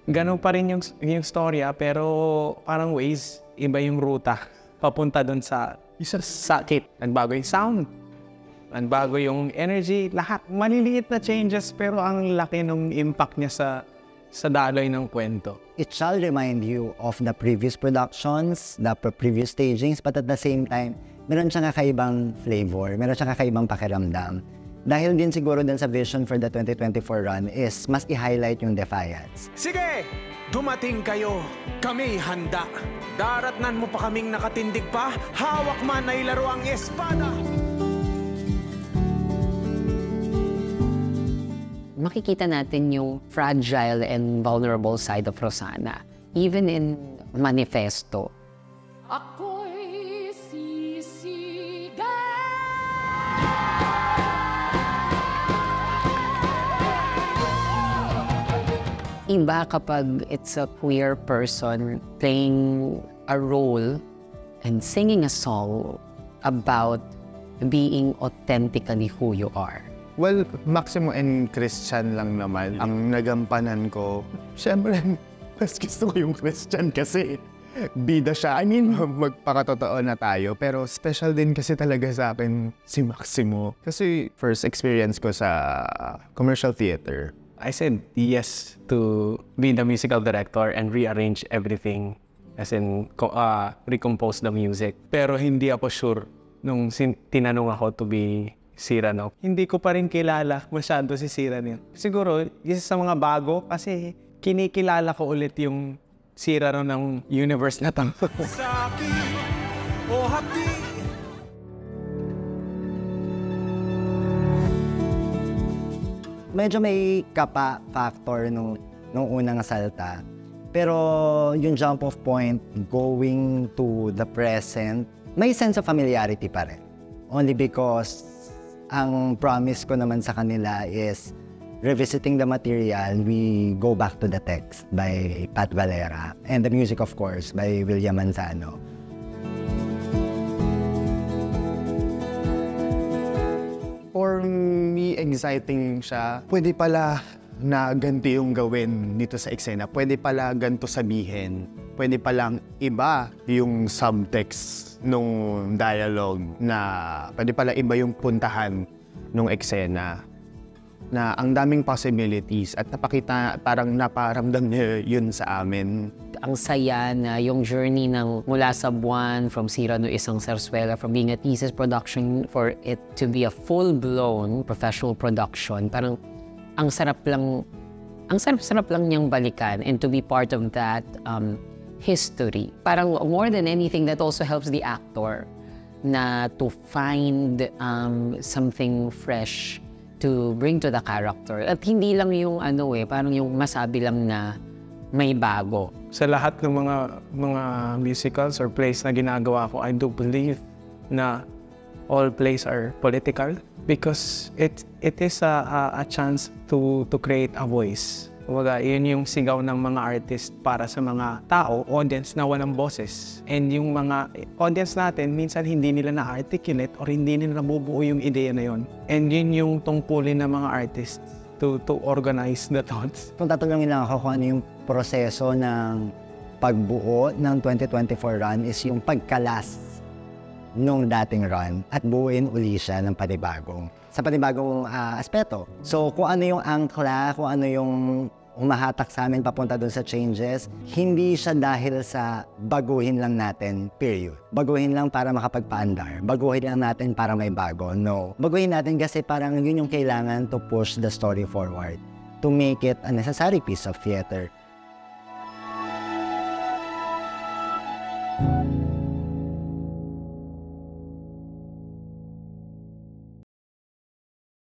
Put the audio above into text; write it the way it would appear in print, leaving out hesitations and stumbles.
Ganun pa rin yung storya, pero parang ways, iba yung ruta. Papunta doon sa sakit. Nagbago yung sound. Nagbago yung energy. Lahat. Maliliit na changes, pero ang laki ng impact niya sa daloy ng kwento. It shall remind you of the previous productions, the previous stagings, but at the same time, meron siyang kakaibang flavor, meron siyang kakaibang pakiramdam. Dahil din siguro din sa vision for the 2024 run is mas i-highlight yung defiance. Sige! Dumating kayo! Kami handa! Daratnan mo pa kaming nakatindig pa, hawak man ay laro ang espada! Makikita natin yung fragile and vulnerable side of Rosana, even in Manifesto. Ako'y sisigaw. Iba kapag it's a queer person playing a role and singing a song about being authentically who you are. Well, Maximo and Christian lang naman ang nagampanan ko. Siyempre, mas gusto ko yung Christian kasi bida siya. I mean, magpakatotoo na tayo. Pero special din kasi talaga sa akin si Maximo. Kasi first experience ko sa commercial theater. I said yes to be the musical director and rearrange everything, as in recompose the music. Pero hindi ako sure nung tinanong ako to be Cyrano. Hindi ko pa rin kilala masyado si Cyrano. Siguro, isa sa mga bago kasi kinikilala ko ulit yung Cyrano ng universe na to. Sa akin, o hapdi! Medyo may kapa factor nung unang salta. Pero yung jump off point, going to the present, may sense of familiarity pa rin. Only because ang promise ko naman sa kanila is revisiting the material, we go back to the text by Pat Valera and the music, of course, by William Manzano. For me, exciting siya. Pwede pala na ganito yung gawin dito sa eksena. Pwede pala ganito sabihin. Pwede palang iba yung subtext nung dialogue na pwede pala iba yung puntahan nung eksena. Na ang daming possibilities at parang naparamdam niya yun sa amin. Ang saya na yung journey ng mula sa buwan, from Cyrano Isang Zarzuela, from being a thesis production for it to be a full-blown professional production. Parang ang sarap lang niyang balikan and to be part of that history. Parang more than anything, that also helps the actor na to find something fresh to bring to the character. At hindi lang yung parang yung masabi lang na may bago. Sa lahat ng mga musicals or plays na ginagawa ko, I do believe na all plays are political because it is a chance to create a voice. Kumbaga, yun yung sigaw ng mga artist para sa mga tao, audience na walang boses. And yung mga audience natin, minsan hindi nila na-articulate or hindi nila nabubuo yung ideya na yun. And yun yung tungkulin ng mga artists to organize the thoughts. Kung tatanungin lang ako kung ano yung proseso ng pagbuo ng 2024 run is yung pagkalas nung dating run at buuin uli siya ng sa panibagong aspeto. So kung ano yung angkla, kung ano yung humahatak sa amin papunta dun sa changes, hindi siya dahil sa baguhin lang natin, period. Baguhin lang para makapagpaandar. Baguhin lang natin para may bago. No. Baguhin natin kasi parang yun yung kailangan to push the story forward, to make it a necessary piece of theater.